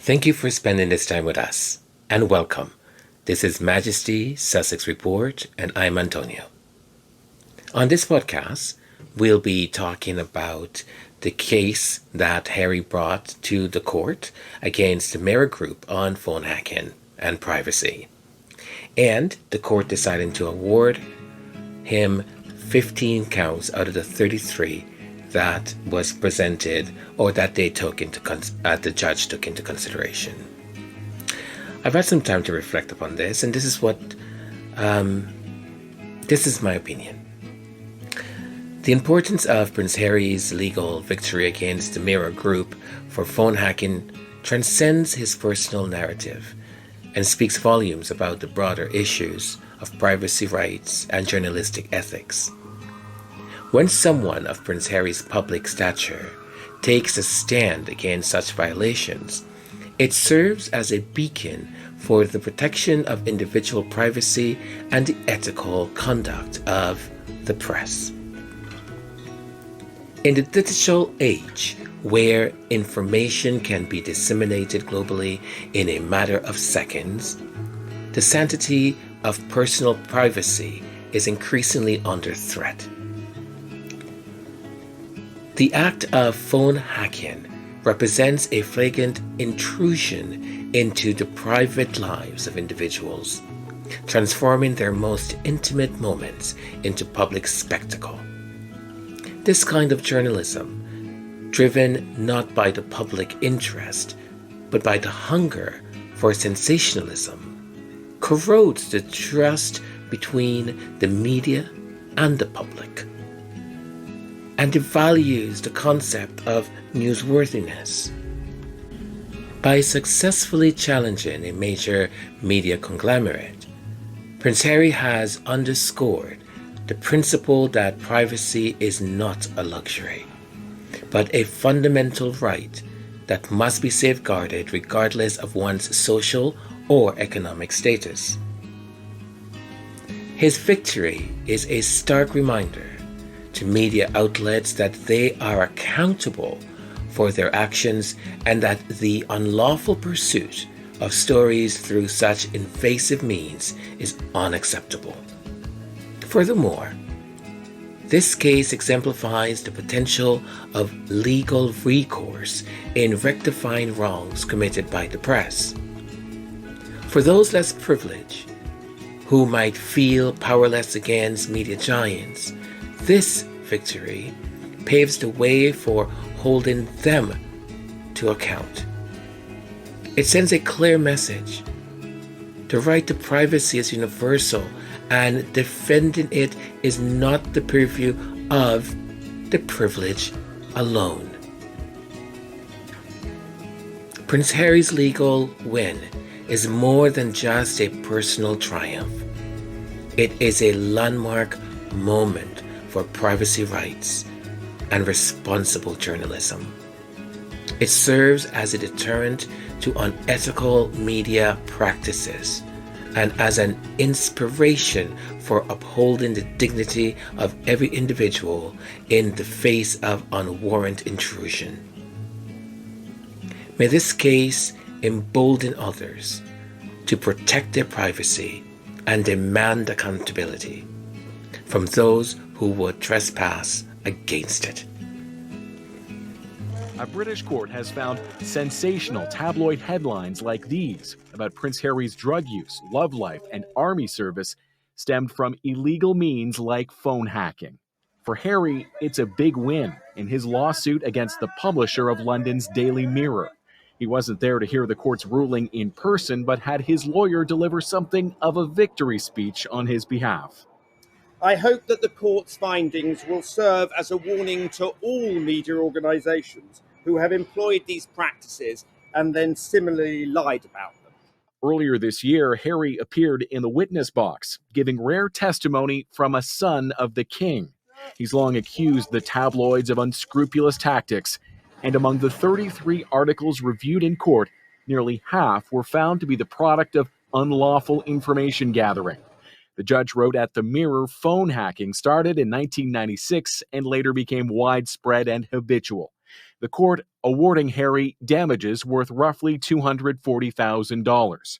Thank you for spending this time with us, and welcome. This is Majesty Sussex Report, and I'm Antonio. On this podcast, we'll be talking about the case that Harry brought to the court against the Mirror Group on phone hacking and privacy, and the court deciding to award him 15 counts out of the 33 that was presented or that they took into the judge took into consideration. I've had some time to reflect upon this, and this is my opinion. The importance of Prince Harry's legal victory against the Mirror Group for phone hacking transcends his personal narrative and speaks volumes about the broader issues of privacy rights and journalistic ethics. When someone of Prince Harry's public stature takes a stand against such violations, it serves as a beacon for the protection of individual privacy and the ethical conduct of the press. In the digital age, where information can be disseminated globally in a matter of seconds, the sanctity of personal privacy is increasingly under threat. The act of phone hacking represents a flagrant intrusion into the private lives of individuals, transforming their most intimate moments into public spectacle. This kind of journalism, driven not by the public interest, but by the hunger for sensationalism, corrodes the trust between the media and the public, and devalues the concept of newsworthiness. By successfully challenging a major media conglomerate, Prince Harry has underscored the principle that privacy is not a luxury, but a fundamental right that must be safeguarded regardless of one's social or economic status. His victory is a stark reminder to media outlets that they are accountable for their actions and that the unlawful pursuit of stories through such invasive means is unacceptable. Furthermore, this case exemplifies the potential of legal recourse in rectifying wrongs committed by the press. For those less privileged, who might feel powerless against media giants, this victory paves the way for holding them to account. It sends a clear message. The right to privacy is universal, and defending it is not the purview of the privileged alone. Prince Harry's legal win is more than just a personal triumph. It is a landmark moment for privacy rights and responsible journalism. It serves as a deterrent to unethical media practices and as an inspiration for upholding the dignity of every individual in the face of unwarranted intrusion. May this case embolden others to protect their privacy and demand accountability from those who would trespass against it. A British court has found sensational tabloid headlines like these about Prince Harry's drug use, love life, and army service stemmed from illegal means like phone hacking. For Harry, it's a big win in his lawsuit against the publisher of London's Daily Mirror. He wasn't there to hear the court's ruling in person, but had his lawyer deliver something of a victory speech on his behalf. I hope that the court's findings will serve as a warning to all media organisations who have employed these practices and then similarly lied about them. Earlier this year, Harry appeared in the witness box, giving rare testimony from a son of the king. He's long accused the tabloids of unscrupulous tactics, and among the 33 articles reviewed in court, nearly half were found to be the product of unlawful information gathering. The judge wrote at the Mirror, phone hacking started in 1996 and later became widespread and habitual. the court awarding Harry damages worth roughly $240,000.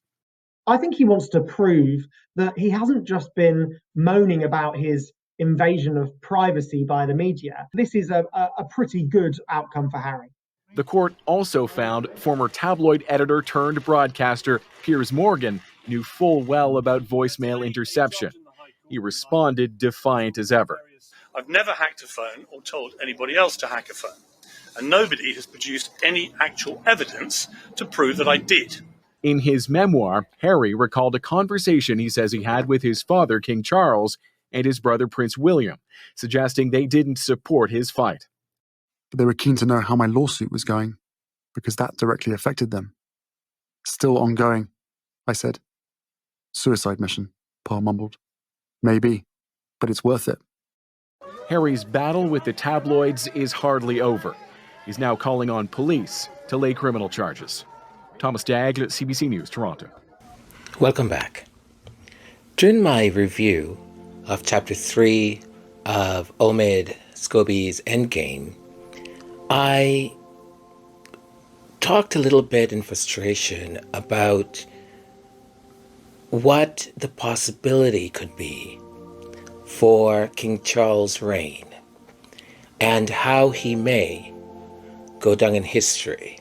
I think he wants to prove that he hasn't just been moaning about his invasion of privacy by the media. This is a pretty good outcome for Harry. The court also found former tabloid editor turned broadcaster Piers Morgan knew full well about voicemail interception. He responded defiant as ever. I've never hacked a phone or told anybody else to hack a phone, and nobody has produced any actual evidence to prove that I did. In his memoir, Harry recalled a conversation he says he had with his father, King Charles, and his brother, Prince William, suggesting they didn't support his fight. But they were keen to know how my lawsuit was going, because that directly affected them. Still ongoing, I said. Suicide mission, Pa mumbled. Maybe, but it's worth it. Harry's battle with the tabloids is hardly over. He's now calling on police to lay criminal charges. Thomas Dagg, CBC News, Toronto. Welcome back. During my review of Chapter 3 of Omid Scobie's Endgame, I talked a little bit in frustration about what the possibility could be for King Charles' reign and how he may go down in history.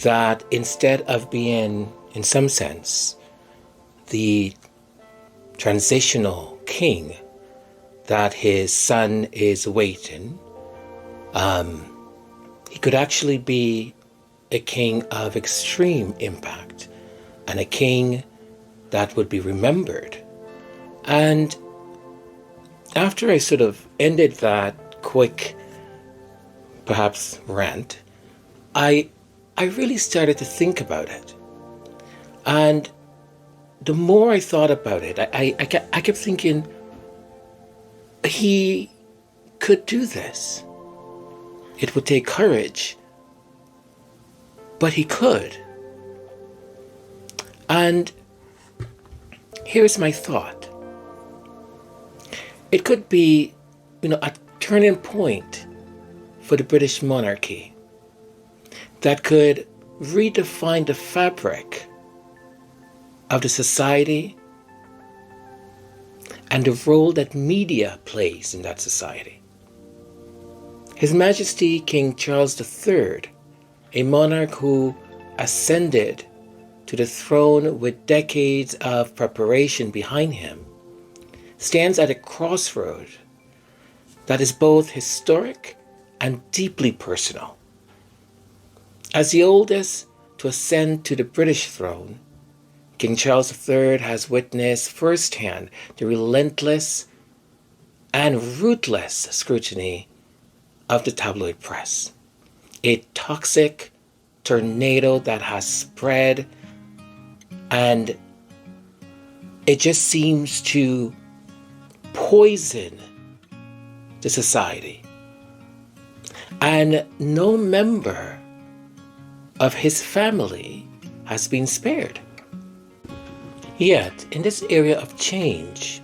That instead of being, in some sense, the transitional king that his son is awaiting, he could actually be a king of extreme impact and a king that would be remembered. And after I sort of ended that quick, perhaps rant, I really started to think about it. And the more I thought about it, I kept thinking, he could do this. It would take courage, but he could. And here's my thought. It could be, a turning point for the British monarchy that could redefine the fabric of the society and the role that media plays in that society. His Majesty King Charles III, a monarch who ascended to the throne with decades of preparation behind him, stands at a crossroad that is both historic and deeply personal. As the oldest to ascend to the British throne, King Charles III has witnessed firsthand the relentless and ruthless scrutiny of the tabloid press, a toxic tornado that has spread, and it just seems to poison the society. And no member of his family has been spared. Yet, in this area of change,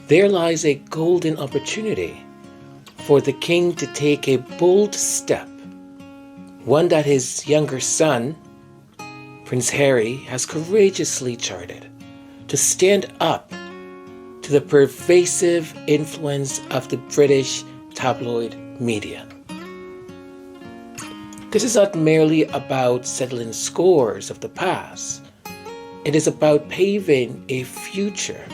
there lies a golden opportunity for the king to take a bold step, one that his younger son, Prince Harry, has courageously charted, to stand up to the pervasive influence of the British tabloid media. This is not merely about settling scores of the past. It is about paving a future.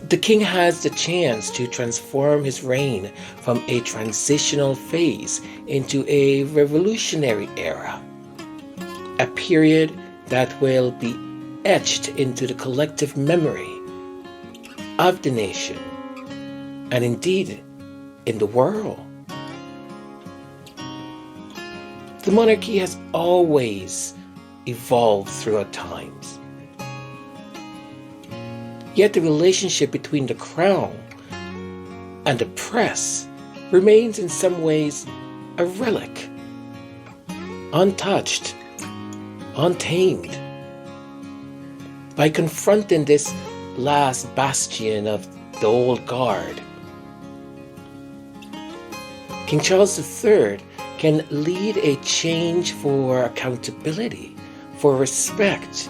The king has the chance to transform his reign from a transitional phase into a revolutionary era, a period that will be etched into the collective memory of the nation and indeed in the world. The monarchy has always evolved throughout times. Yet the relationship between the crown and the press remains in some ways a relic, untouched, untamed. By confronting this last bastion of the old guard, King Charles III can lead a change for accountability, for respect,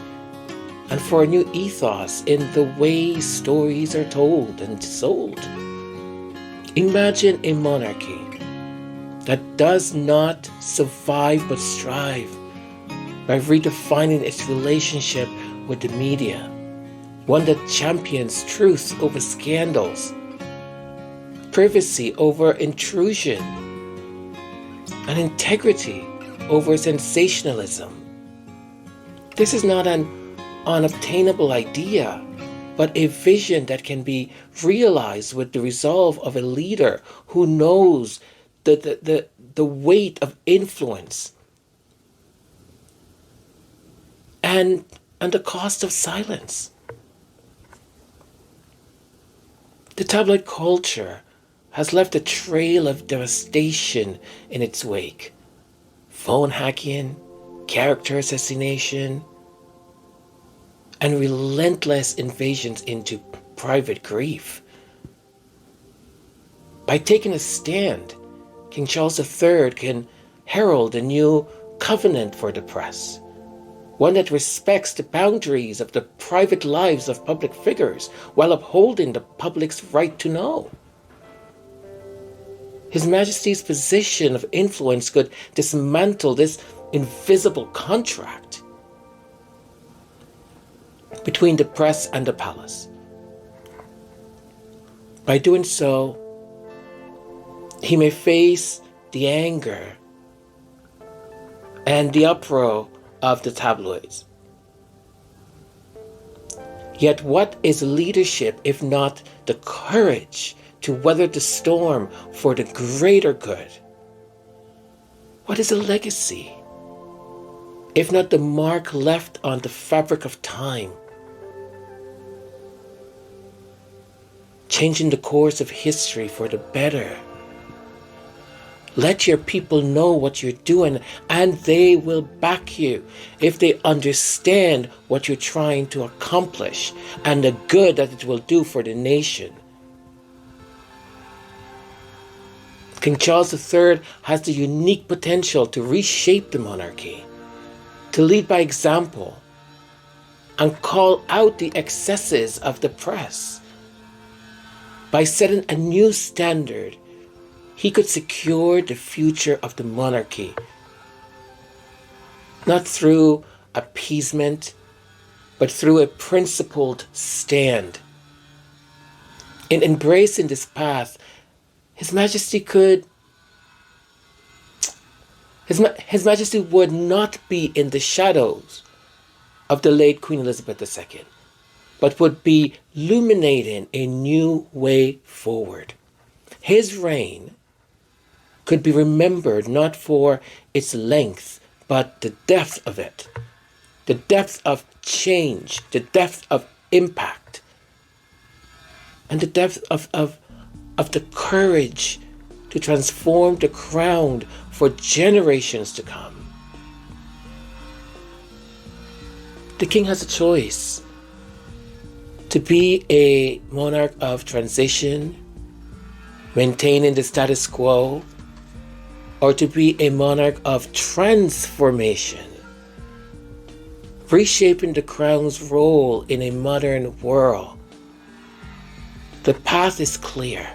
and for a new ethos in the way stories are told and sold. Imagine a monarchy that does not survive but strive by redefining its relationship with the media, one that champions truth over scandals, privacy over intrusion, and integrity over sensationalism. This is not an unobtainable idea, but a vision that can be realized with the resolve of a leader who knows the weight of influence and the cost of silence. The tabloid culture has left a trail of devastation in its wake. Phone hacking, character assassination, and relentless invasions into private grief. By taking a stand, King Charles III can herald a new covenant for the press, one that respects the boundaries of the private lives of public figures while upholding the public's right to know. His Majesty's position of influence could dismantle this invisible contract between the press and the palace. By doing so, he may face the anger and the uproar of the tabloids. Yet what is leadership if not the courage to weather the storm for the greater good? What is a legacy if not the mark left on the fabric of time, changing the course of history for the better? Let your people know what you're doing, and they will back you if they understand what you're trying to accomplish and the good that it will do for the nation. King Charles III has the unique potential to reshape the monarchy, to lead by example, and call out the excesses of the press. By setting a new standard, he could secure the future of the monarchy, not through appeasement, but through a principled stand. In embracing this path, His Majesty would not be in the shadows of the late Queen Elizabeth II, but would be illuminating a new way forward. His reign could be remembered not for its length, but the depth of it, the depth of change, the depth of impact, and the depth of the courage to transform the crown for generations to come. The king has a choice: to be a monarch of transition, maintaining the status quo, or to be a monarch of transformation, reshaping the crown's role in a modern world. The path is clear.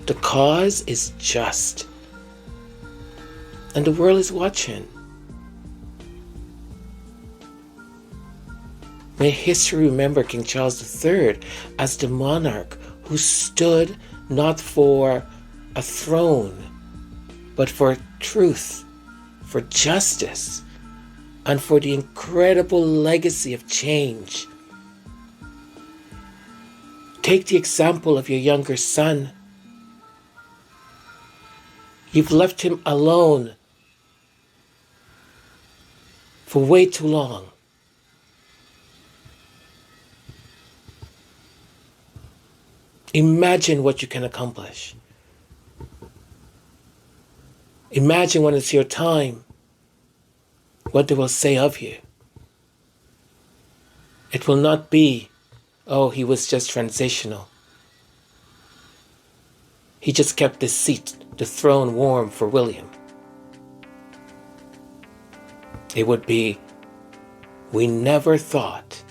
The cause is just. And the world is watching. May history remember King Charles III as the monarch who stood not for a throne, but for truth, for justice, and for the incredible legacy of change. Take the example of your younger son. You've left him alone for way too long. Imagine what you can accomplish. Imagine when it's your time, what they will say of you. It will not be, oh, he was just transitional. He just kept the seat, the throne warm for William. It would be, we never thought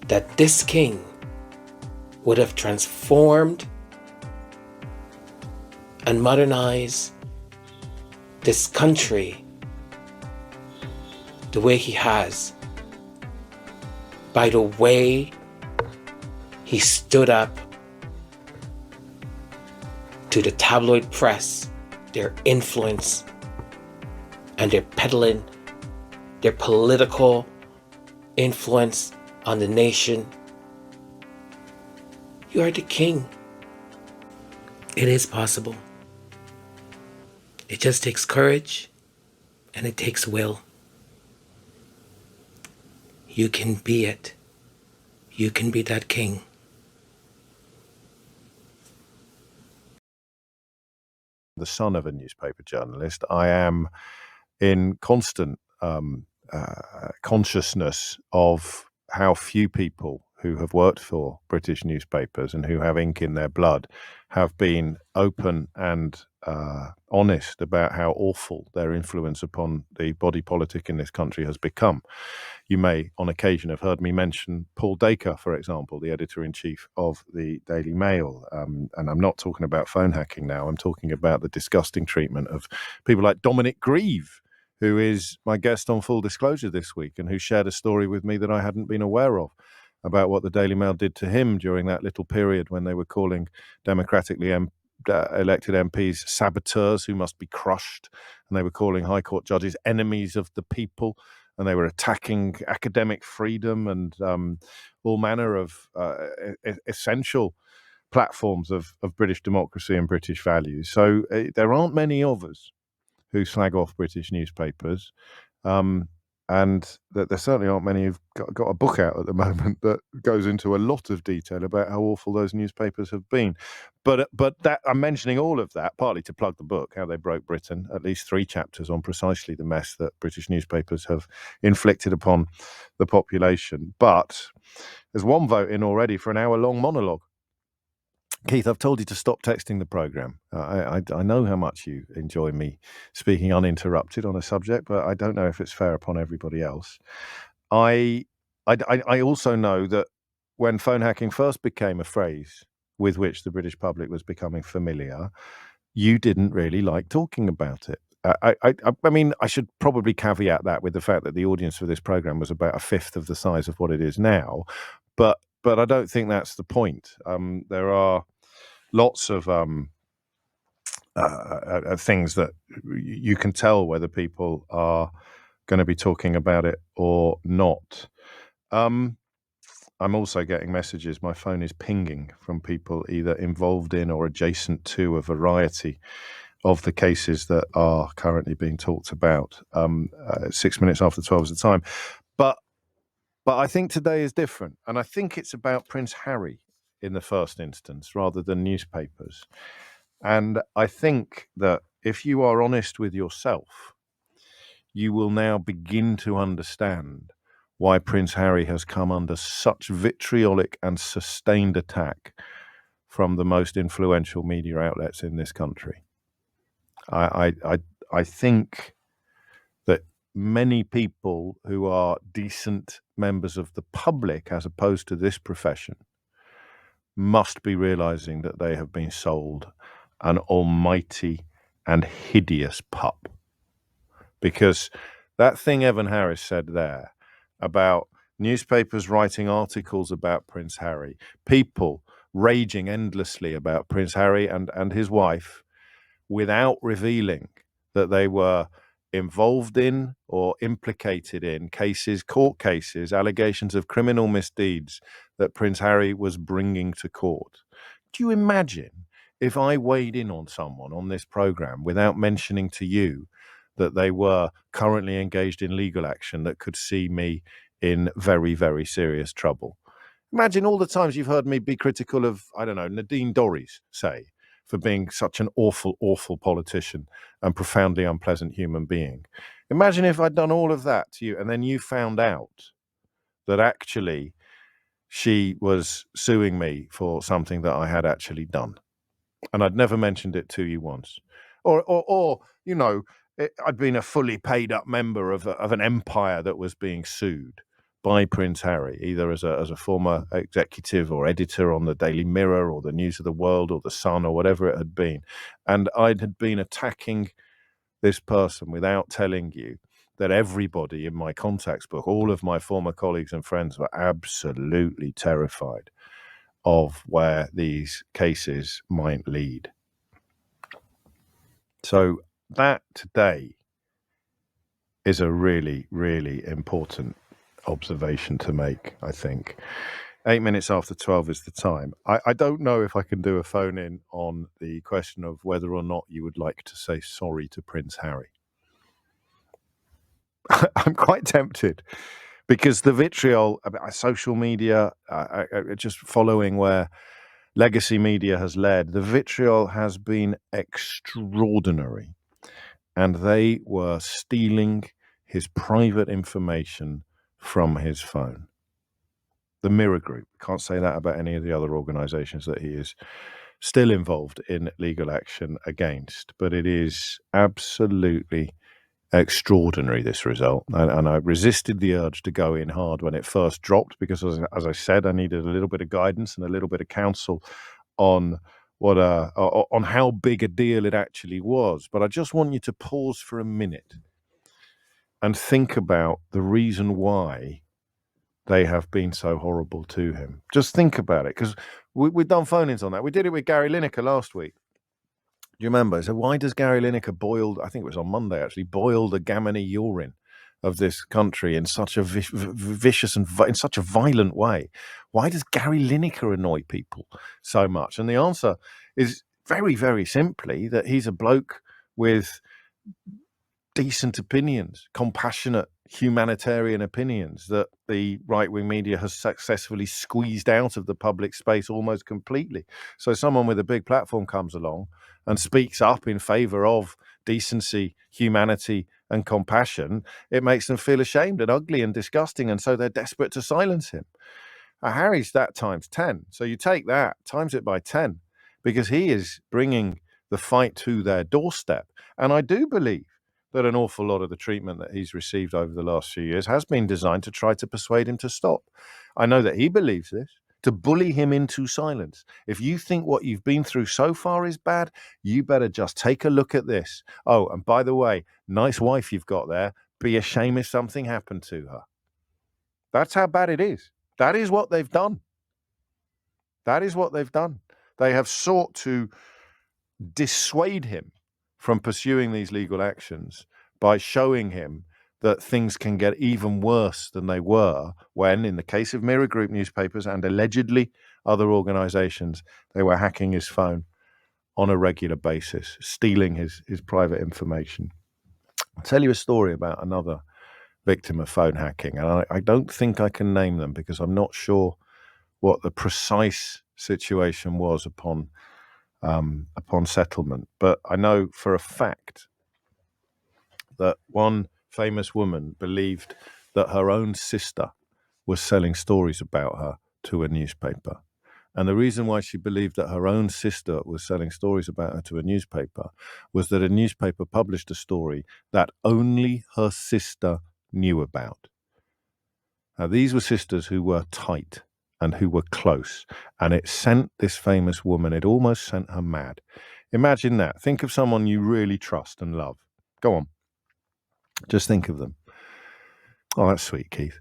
that this king would have transformed and modernized this country the way he has, by the way he stood up to the tabloid press, their influence, and their peddling, their political influence on the nation. You are the king. It is possible. It just takes courage and it takes will. You can be it. You can be that king. The son of a newspaper journalist, I am in constant consciousness of how few people who have worked for British newspapers and who have ink in their blood have been open and honest about how awful their influence upon the body politic in this country has become. You may, on occasion, have heard me mention Paul Dacre, for example, the editor-in-chief of the Daily Mail. And I'm not talking about phone hacking now. I'm talking about the disgusting treatment of people like Dominic Grieve, who is my guest on Full Disclosure this week and who shared a story with me that I hadn't been aware of about what the Daily Mail did to him during that little period when they were calling democratically elected MPs saboteurs who must be crushed, and they were calling High Court judges enemies of the people, and they were attacking academic freedom and all manner of essential platforms of British democracy and British values. So there aren't many of us who slag off British newspapers. And that there certainly aren't many who've got a book out at the moment that goes into a lot of detail about how awful those newspapers have been. But that I'm mentioning all of that partly to plug the book, How They Broke Britain, at least 3 chapters on precisely the mess that British newspapers have inflicted upon the population. But there's one vote in already for an hour-long monologue. Keith, I've told you to stop texting the programme. I know how much you enjoy me speaking uninterrupted on a subject, but I don't know if it's fair upon everybody else. I also know that when phone hacking first became a phrase with which the British public was becoming familiar, you didn't really like talking about it. I mean, I should probably caveat that with the fact that the audience for this programme was about a fifth of the size of what it is now, but I don't think that's the point. There are lots of things that you can tell whether people are going to be talking about it or not. I'm also getting messages. My phone is pinging from people either involved in or adjacent to a variety of the cases that are currently being talked about. 6 minutes after 12 is the time. But I think today is different. And I think it's about Prince Harry in the first instance, rather than newspapers. And I think that if you are honest with yourself, you will now begin to understand why Prince Harry has come under such vitriolic and sustained attack from the most influential media outlets in this country. I think that many people who are decent members of the public, as opposed to this profession, must be realizing that they have been sold an almighty and hideous pup. Because that thing Evan Harris said there about newspapers writing articles about Prince Harry, people raging endlessly about Prince Harry and his wife without revealing that they were involved in or implicated in cases, court cases, allegations of criminal misdeeds that Prince Harry was bringing to court. Do you imagine if I weighed in on someone on this program without mentioning to you that they were currently engaged in legal action that could see me in very, very serious trouble? Imagine all the times you've heard me be critical of, I don't know, Nadine Dorries, say, for being such an awful, awful politician and profoundly unpleasant human being. Imagine if I'd done all of that to you and then you found out that actually she was suing me for something that I had actually done. and I'd never mentioned it to you once. Or you know, I'd been a fully paid up member of an empire that was being sued by Prince Harry, either as a former executive or editor on the Daily Mirror or the News of the World or the Sun or whatever it had been. And I had been attacking this person without telling you that everybody in my contacts book, all of my former colleagues and friends, were absolutely terrified of where these cases might lead. So that today is a really, really important observation to make, I think. 8 minutes after 12 is the time. I don't know if I can do a phone in on the question of whether or not you would like to say sorry to Prince Harry. I'm quite tempted because the vitriol about social media, just following where legacy media has led, the vitriol has been extraordinary. And they were stealing his private information from his phone. The Mirror Group, can't say that about any of the other organizations that he is still involved in legal action against, but it is absolutely extraordinary, this result. And I resisted the urge to go in hard when it first dropped because, as I said, I needed a little bit of guidance and a little bit of counsel on on how big a deal it actually was. But I just want you to pause for a minute and think about the reason why they have been so horrible to him. Just think about it, because we've done phone-ins on that. We did it with Gary Lineker last week. Do you remember? So why does Gary Lineker boil, I think it was on Monday actually, boil the Gamini urine of this country in such a vicious and in such a violent way? Why does Gary Lineker annoy people so much? And the answer is very, very simply that he's a bloke with decent opinions, compassionate, humanitarian opinions that the right-wing media has successfully squeezed out of the public space almost completely. So someone with a big platform comes along and speaks up in favor of decency, humanity, and compassion. It makes them feel ashamed and ugly and disgusting, and so they're desperate to silence him. Harry's that times 10. So you take that, times it by 10, because he is bringing the fight to their doorstep. And I do believe that an awful lot of the treatment that he's received over the last few years has been designed to try to persuade him to stop. I know that he believes this, to bully him into silence. If you think what you've been through so far is bad, you better just take a look at this. Oh, and by the way, nice wife you've got there. Be ashamed if something happened to her. That's how bad it is. That is what they've done. That is what they've done. They have sought to dissuade him from pursuing these legal actions by showing him that things can get even worse than they were when, in the case of Mirror Group newspapers and allegedly other organizations, they were hacking his phone on a regular basis, stealing his private information. I'll tell you a story about another victim of phone hacking, and I don't think I can name them because I'm not sure what the precise situation was upon settlement. But I know for a fact that one famous woman believed that her own sister was selling stories about her to a newspaper. And the reason why she believed that her own sister was selling stories about her to a newspaper was that a newspaper published a story that only her sister knew about. Now, these were sisters who were tight and who were close, and it sent this famous woman, it almost sent her mad. Imagine that. Think of someone you really trust and love. Go on. Just think of them. Oh, that's sweet, Keith.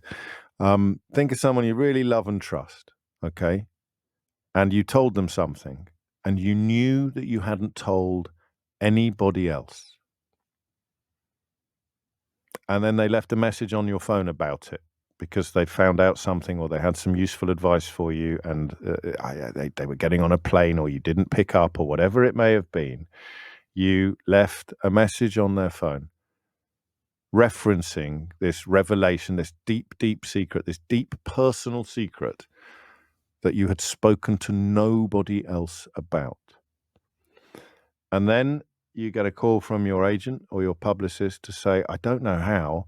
Think of someone you really love and trust, okay? And you told them something, and you knew that you hadn't told anybody else. And then they left a message on your phone about it because they found out something or they had some useful advice for you, and they were getting on a plane or you didn't pick up or whatever it may have been. You left a message on their phone referencing this revelation, this deep, deep secret, this deep personal secret that you had spoken to nobody else about. And then you get a call from your agent or your publicist to say, I don't know how,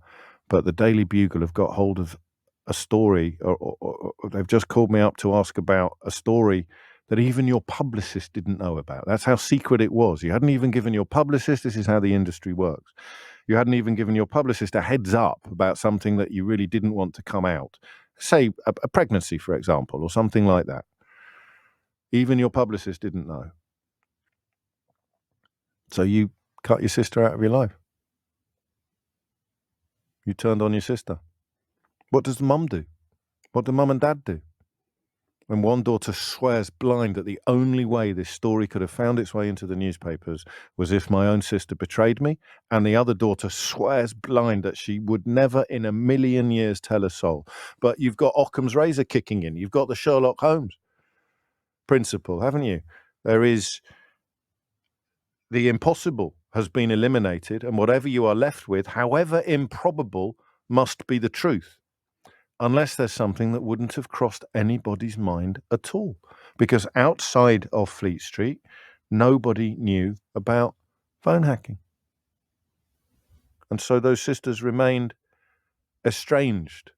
but the Daily Bugle have got hold of a story, or they've just called me up to ask about a story that even your publicist didn't know about. That's how secret it was. You hadn't even given your publicist, this is how the industry works. You hadn't even given your publicist a heads up about something that you really didn't want to come out. Say a pregnancy, for example, or something like that. Even your publicist didn't know. So you cut your sister out of your life. You turned on your sister. What does mum do? What do mum and dad do? When one daughter swears blind that the only way this story could have found its way into the newspapers was if my own sister betrayed me, and the other daughter swears blind that she would never in a million years tell a soul. But you've got Occam's razor kicking in. You've got the Sherlock Holmes principle, haven't you? There is the impossible has been eliminated, and whatever you are left with, however improbable, must be the truth. Unless there's something that wouldn't have crossed anybody's mind at all. Because outside of Fleet Street, nobody knew about phone hacking. And so those sisters remained estranged.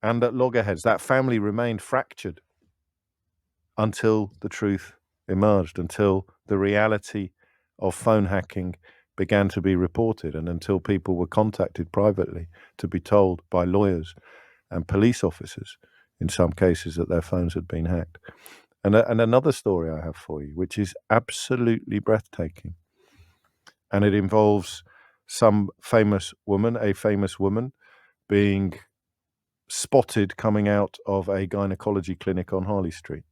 And at loggerheads, that family remained fractured until the truth emerged, until the reality of phone hacking began to be reported, and until people were contacted privately to be told by lawyers and police officers, in some cases, that their phones had been hacked. And another story I have for you, which is absolutely breathtaking. And it involves a famous woman being spotted coming out of a gynecology clinic on Harley Street.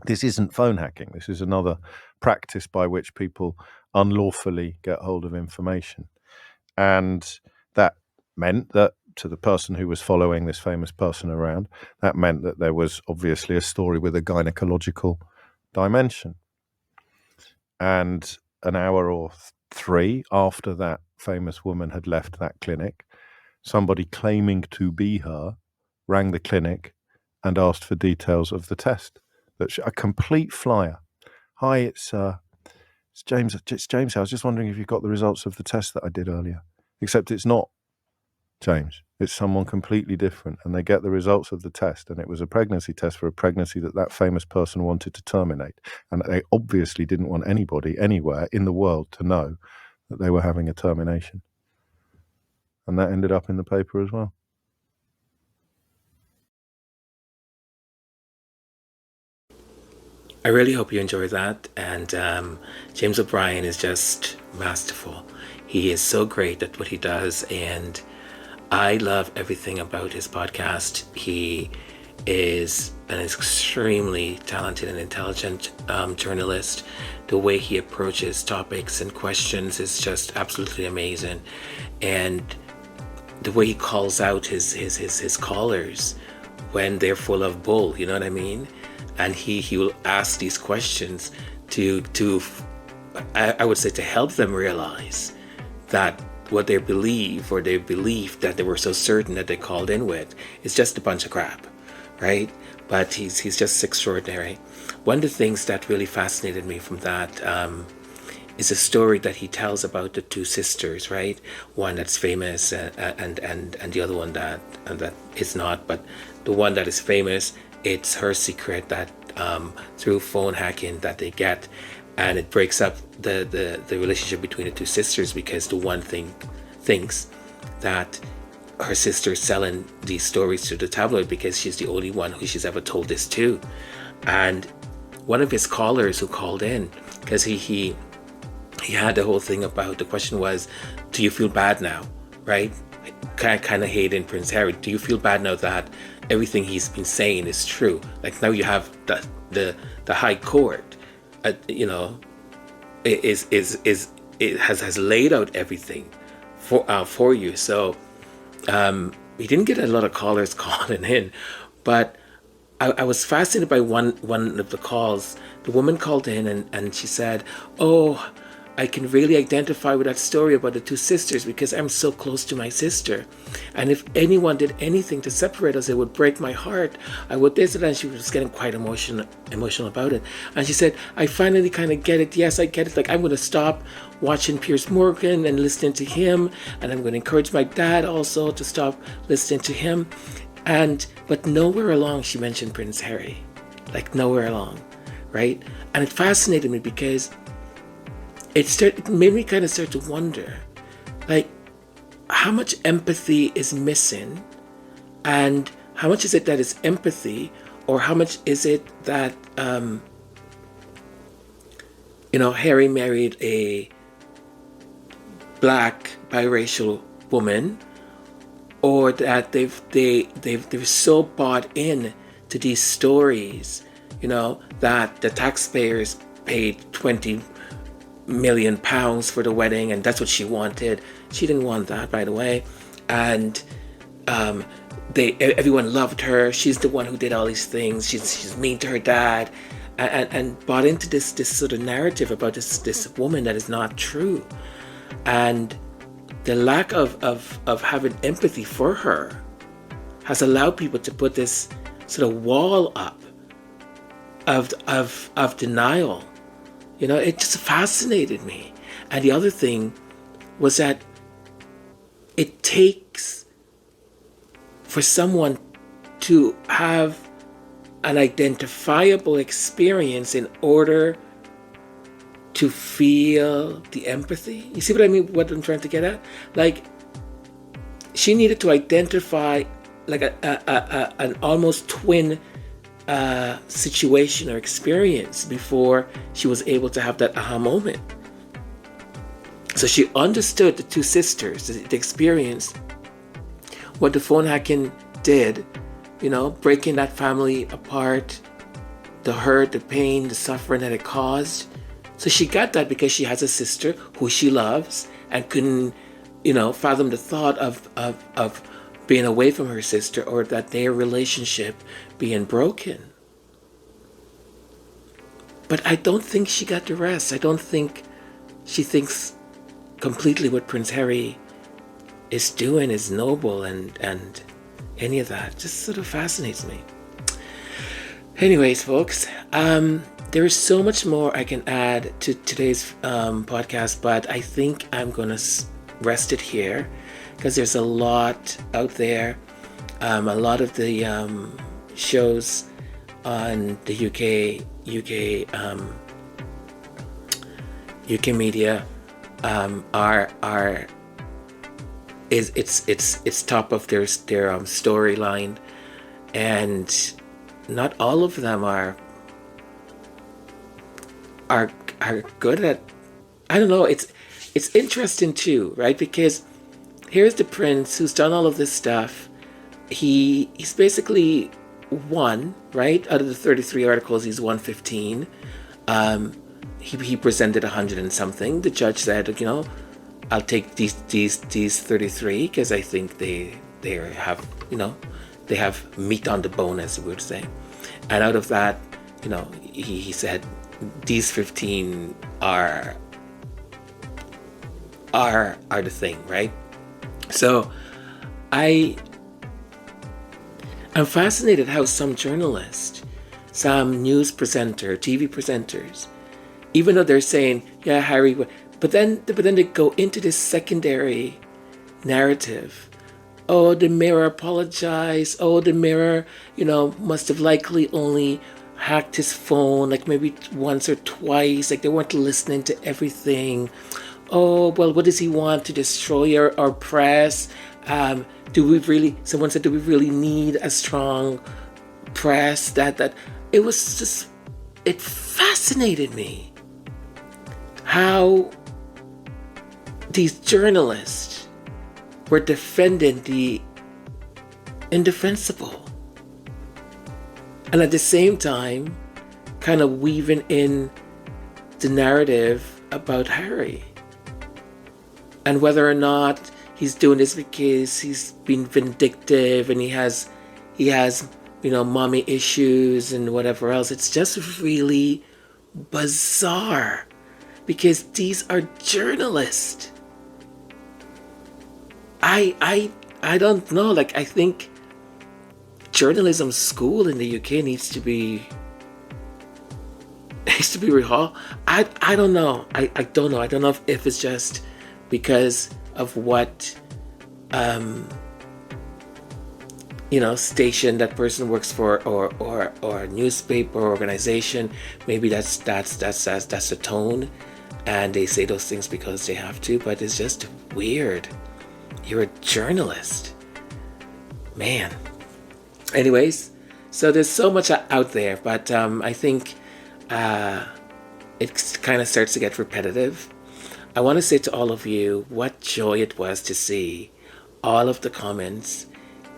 This isn't phone hacking. This is another practice by which people unlawfully get hold of information. And that meant that to the person who was following this famous person around, that meant that there was obviously a story with a gynecological dimension. And an hour or 3 after that famous woman had left that clinic, somebody claiming to be her rang the clinic and asked for details of the test. A complete flyer. Hi, it's James. It's James. I was just wondering if you got the results of the test that I did earlier. Except it's not James. It's someone completely different, and they get the results of the test, and it was a pregnancy test for a pregnancy that famous person wanted to terminate, and they obviously didn't want anybody anywhere in the world to know that they were having a termination, and that ended up in the paper as well. I really hope you enjoy that. And James O'Brien is just masterful. He is so great at what he does, and I love everything about his podcast. He is an extremely talented and intelligent journalist. The way he approaches topics and questions is just absolutely amazing. And the way he calls out his callers when they're full of bull, you know what I mean? And he will ask these questions to I would say to help them realize that what they believe, or their belief that they were so certain that they called in with, is just a bunch of crap, right? But he's just extraordinary. One of the things that really fascinated me from that is a story that he tells about the 2 sisters, right? One that's famous and the other one that is not. But the one that is famous, it's her secret that through phone hacking that they get, and it breaks up the relationship between the 2 sisters, because the one thinks that her sister's selling these stories to the tabloid because she's the only one who she's ever told this to. And one of his callers who called in, because he had the whole thing about, the question was, do you feel bad now, right? Kind of hating Prince Harry. Do you feel bad now that everything he's been saying is true? Like, now you have the High Court, it has laid out everything for you. So he didn't get a lot of callers calling in, but I was fascinated by one of the calls. The woman called in and she said, "Oh, I can really identify with that story about the 2 sisters because I'm so close to my sister. And if anyone did anything to separate us, it would break my heart. I would this." And she was getting quite emotional about it. And she said, "I finally kind of get it. Yes, I get it. Like, I'm going to stop watching Piers Morgan and listening to him. And I'm going to encourage my dad also to stop listening to him." But nowhere along she mentioned Prince Harry. like nowhere along, right? And it fascinated me because it made me kind of start to wonder, like, how much empathy is missing, and how much is it that is empathy, or how much is it that Harry married a black biracial woman, or that they're so bought in to these stories, that the taxpayers paid £20 million for the wedding, and that's what she wanted. She didn't want that, by the way, and everyone loved her. She's the one who did all these things. She's mean to her dad, and bought into this sort of narrative about this woman that is not true, and the lack of having empathy for her has allowed people to put this sort of wall up of denial. It just fascinated me. And the other thing was that it takes for someone to have an identifiable experience in order to feel the empathy. You see what I mean? What I'm trying to get at? Like, she needed to identify like an almost twin situation or experience before she was able to have that aha moment. So she understood the two sisters, the experience, what the phone hacking did, breaking that family apart, the hurt, the pain, the suffering that it caused. So she got that because she has a sister who she loves and couldn't, fathom the thought of being away from her sister, or that their relationship being broken. But I don't think she got the rest. I don't think she thinks completely what Prince Harry is doing is noble, and any of that just sort of fascinates me. Anyways, folks, there is so much more I can add to today's podcast, but I think I'm going to rest it here because there's a lot out there. A lot of the shows on the UK media it's top of their storyline, and not all of them are good at. I don't know. It's interesting too, right? Because here's the prince who's done all of this stuff. He's basically won, right? Out of the 33 articles, he's won 15. He presented 100 and something. The judge said, I'll take these 33 because I think they have, they have meat on the bone, as we would say. And out of that, he said these 15 are the thing, right? So I'm fascinated how some journalists, some news presenter, TV presenters, even though they're saying, yeah, Harry, but then they go into this secondary narrative. Oh, the Mirror apologized. Oh, the Mirror, must have likely only hacked his phone, like maybe once or twice. Like they weren't listening to everything. Oh, well, what does he want, to destroy our press? Someone said, do we really need a strong press? That it was just, it fascinated me how these journalists were defending the indefensible, and at the same time kind of weaving in the narrative about Harry and whether or not he's doing this because he's been vindictive and he has mommy issues and whatever else. It's just really bizarre because these are journalists. I don't know. Like, I think journalism school in the UK needs to be rehauled. I don't know. I don't know. I don't know if it's just because of what station that person works for, or a newspaper organization. Maybe that's the tone, and they say those things because they have to, but it's just weird. You're a journalist, man. Anyways, so there's so much out there, but I think it kind of starts to get repetitive. I want to say to all of you what joy it was to see all of the comments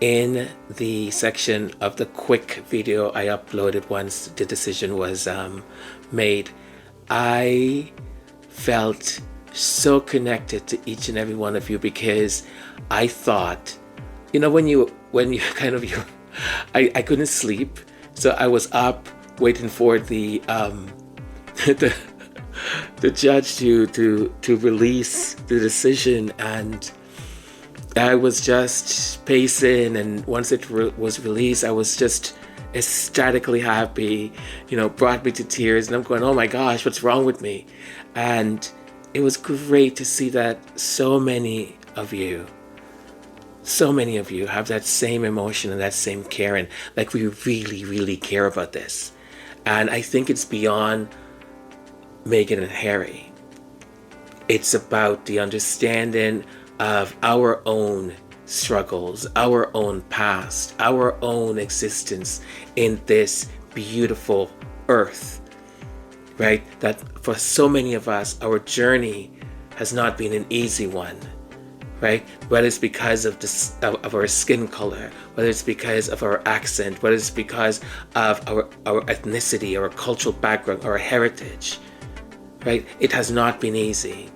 in the section of the quick video I uploaded once the decision was made. I felt so connected to each and every one of you, because I thought, when you kind of I couldn't sleep, so I was up waiting for the the judge to release the decision, and I was just pacing, and once it was released, I was just ecstatically happy, brought me to tears, and I'm going, oh my gosh, what's wrong with me? And it was great to see that so many of you have that same emotion and that same care, and like we really, really care about this. And I think it's beyond Meghan and Harry. It's about the understanding of our own struggles, our own past, our own existence in this beautiful earth, right? That for so many of us, our journey has not been an easy one, right? Whether it's because of our skin color, whether it's because of our accent, whether it's because of our ethnicity, our cultural background, our heritage, right? It has not been easy.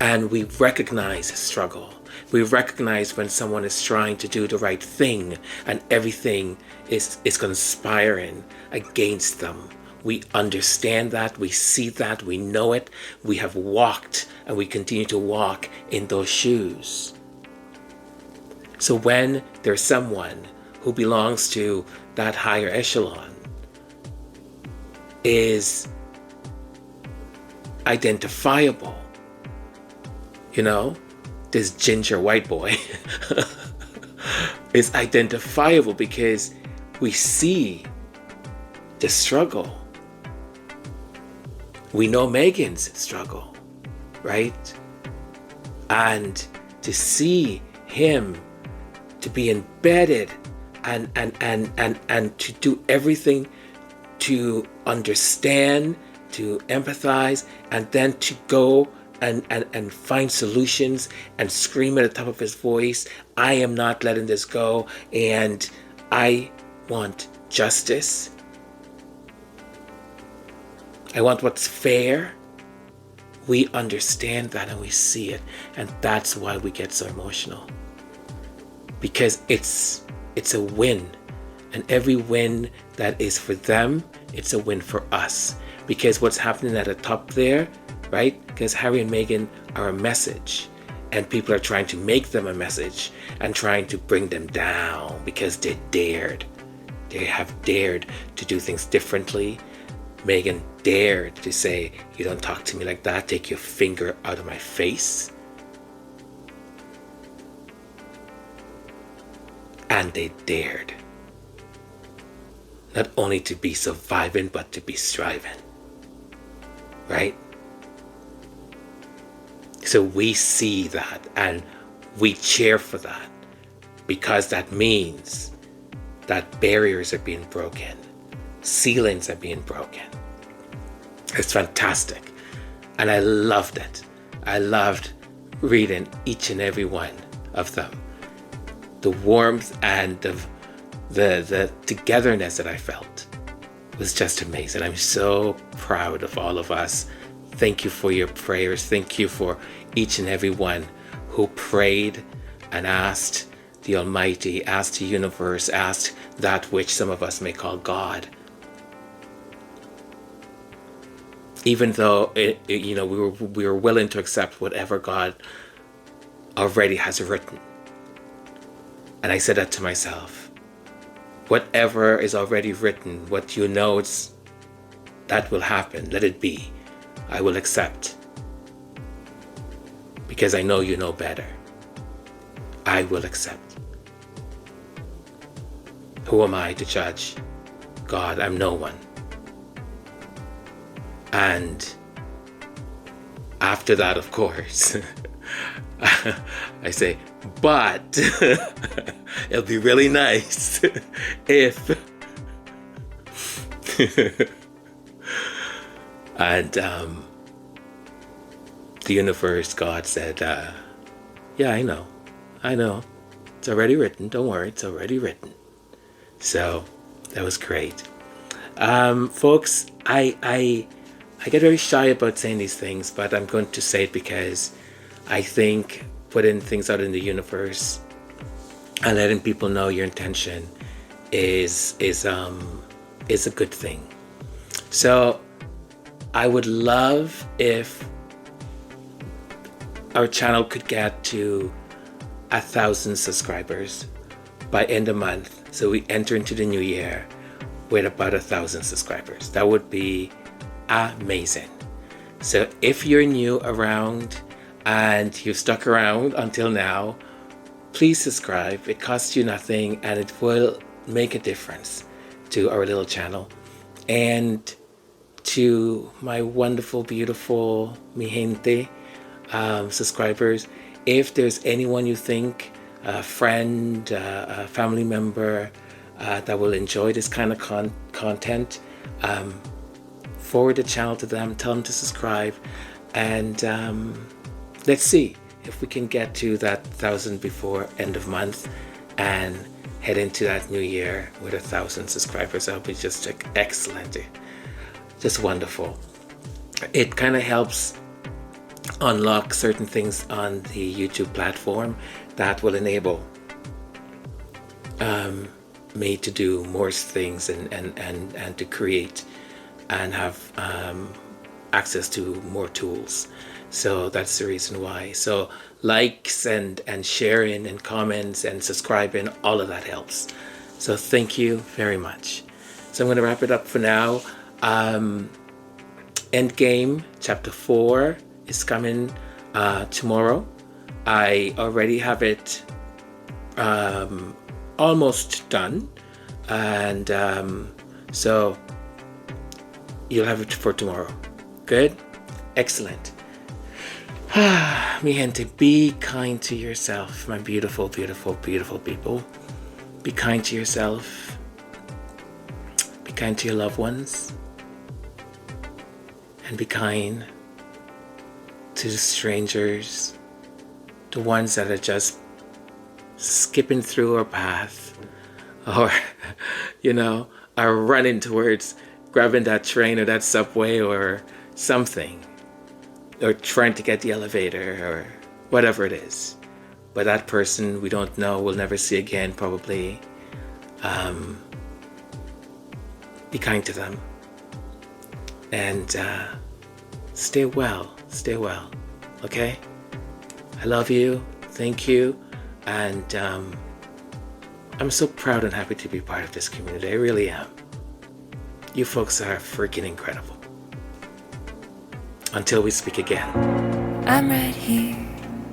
And we recognize struggle. We recognize when someone is trying to do the right thing and everything is conspiring against them. We understand that, we see that, we know it. We have walked and we continue to walk in those shoes. So when there's someone who belongs to that higher echelon, is identifiable, this ginger white boy is identifiable because we see the struggle. We know Meghan's struggle, right? And to see him to be embedded and to do everything to understand, to empathize, and then to go and find solutions and scream at the top of his voice, I am not letting this go, and I want justice. I want what's fair. We understand that and we see it, and that's why we get so emotional, because it's a win, and every win that is for them, it's a win for us, because what's happening at the top there, right? Because Harry and Meghan are a message, and people are trying to make them a message and trying to bring them down because they have dared to do things differently. Meghan dared to say, you don't talk to me like that, take your finger out of my face. And they dared not only to be surviving, but to be striving, right? So we see that and we cheer for that, because that means that barriers are being broken, ceilings are being broken. It's fantastic. And I loved it. I loved reading each and every one of them. The warmth and the togetherness that I felt was just amazing. I'm so proud of all of us. Thank you for your prayers. Thank you for each and every one who prayed and asked the Almighty, asked the universe, asked that which some of us may call God. Even though we were willing to accept whatever God already has written. And I said that to myself. Whatever is already written, what you know that will happen, let it be. I will accept. Because I know you know better. I will accept. who am I to judge God? I'm no one. And after that, of course, I say, but it'll be really nice if and the universe, God said, yeah, I know. It's already written. Don't worry, it's already written. So that was great. Folks, I get very shy about saying these things, but I'm going to say it because I think putting things out in the universe and letting people know your intention is a good thing. So I would love if our channel could get to 1,000 subscribers by end of month. So we enter into the new year with about 1,000 subscribers. That would be amazing. So if you're new around and you've stuck around until now, please subscribe. It costs you nothing and it will make a difference to our little channel. And to my wonderful, beautiful mi gente subscribers, if there's anyone you think, a friend, a family member that will enjoy this kind of content, forward the channel to them, tell them to subscribe, and let's see if we can get to that 1,000 before end of month and head into that new year with 1,000 subscribers. That'll be just excellent, just wonderful. It kind of helps unlock certain things on the YouTube platform that will enable me to do more things and to create and have access to more tools. So that's the reason why. So likes and sharing and comments and subscribing, all of that helps. So thank you very much. So I'm going to wrap it up for now. Endgame Chapter 4 is coming tomorrow. I already have it almost done, and so you'll have it for tomorrow. Good? Excellent. Mi gente, be kind to yourself, my beautiful, beautiful, beautiful people. Be kind to yourself. Be kind to your loved ones. And be kind to the strangers, the ones that are just skipping through our path, or, are running towards grabbing that train or that subway or something, or trying to get the elevator or whatever it is. But that person we don't know, we'll never see again probably. Be kind to them. And stay well, okay? I love you, thank you, and I'm so proud and happy to be part of this community. I really am. You folks are freaking incredible. Until we speak again. I'm right here,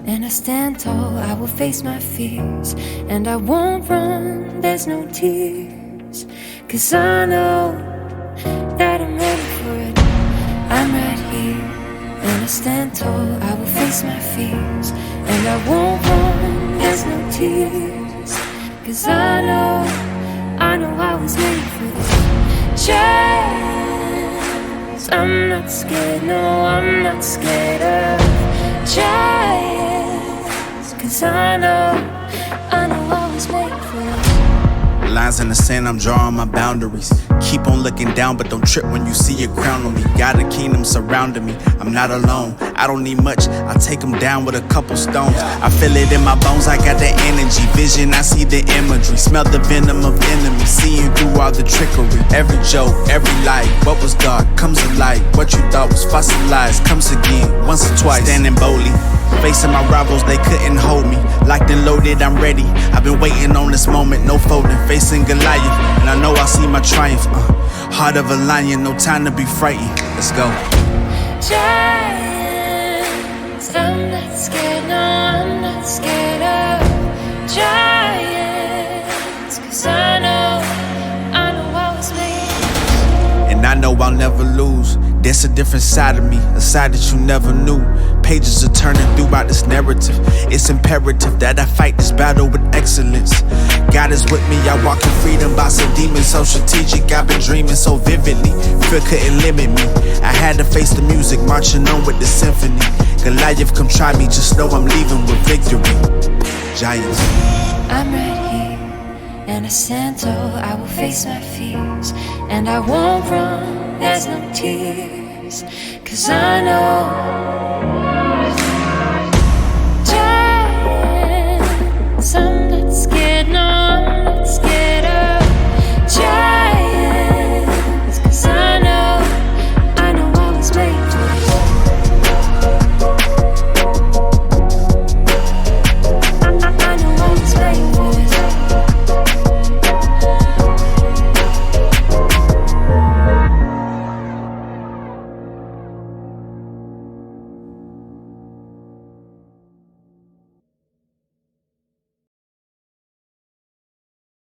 and I stand tall. I will face my fears, and I won't run, there's no tears, 'cause I know that I'm ready for it. I'm right here, and I stand tall. I will face my fears, and I won't run, there's no tears, 'cause I know I was made for this chance. I'm not scared, no, I'm not scared of chance, 'cause I know I was made for this. Lines in the sand, I'm drawing my boundaries. Keep on looking down, but don't trip when you see a crown on me. Got a kingdom surrounding me, I'm not alone. I don't need much, I take them down with a couple stones. I feel it in my bones, I got the energy. Vision, I see the imagery. Smell the venom of enemies, seeing through all the trickery. Every joke, every lie, what was dark comes to light. What you thought was fossilized comes again, once or twice. Standing boldly, facing my rivals, they couldn't hold me. Locked and loaded, I'm ready. I've been waiting on this moment, no folding. Facing Goliath, and I know I see my triumph. Heart of a lion, no time to be frightened. Let's go. Giants, I'm not scared, no, I'm not scared of giants, 'cause I know I'll never lose. There's a different side of me, a side that you never knew. Pages are turning throughout this narrative. It's imperative that I fight this battle with excellence. God is with me, I walk in freedom, bossing demons so strategic. I've been dreaming so vividly, fear couldn't limit me. I had to face the music, marching on with the symphony. Goliath, come try me, just know I'm leaving with victory. Giants. I'm right here, and I stand tall. I will face my fears, and I won't run, there's no tears. 'Cause I know